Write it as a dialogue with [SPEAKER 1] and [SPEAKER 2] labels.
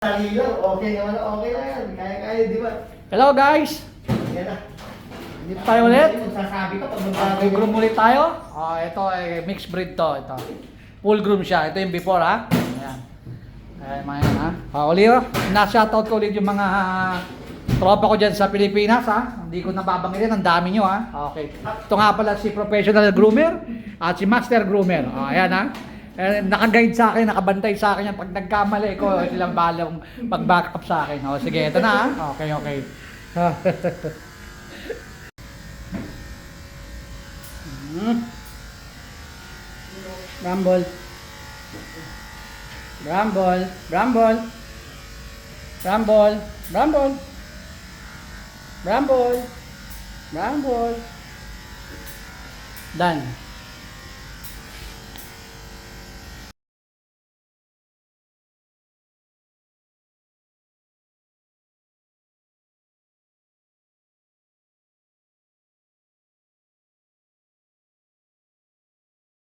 [SPEAKER 1] Sarilo, okay naman, okay na yan. Kaya-kaya, di ba?
[SPEAKER 2] Hello guys!
[SPEAKER 1] Yan na.
[SPEAKER 2] Dito tayo ulit.
[SPEAKER 1] Magsasabi ka pag
[SPEAKER 2] Full groom ulit tayo. Ito ay mixed breed to. Ito. Full groom siya. Ito yung before ha. Ayan. Ayan mga yan ha. Uli oh. Na-shoutout ko ulit yung mga tropa ko dyan sa Pilipinas ha. Hindi ko nababanggitin. Ang dami nyo ha. Okay. Ito nga pala si professional groomer at si master groomer. Ayan ha. Naka-guide sa akin, nakabantay sa akin yan. Pag nagkamali ko, silang balang mag-back up sa akin. O, sige, ito na ha. Okay, okay. Bramble. Bramble. Bramble. Bramble. Bramble. Bramble. Bramble. Done.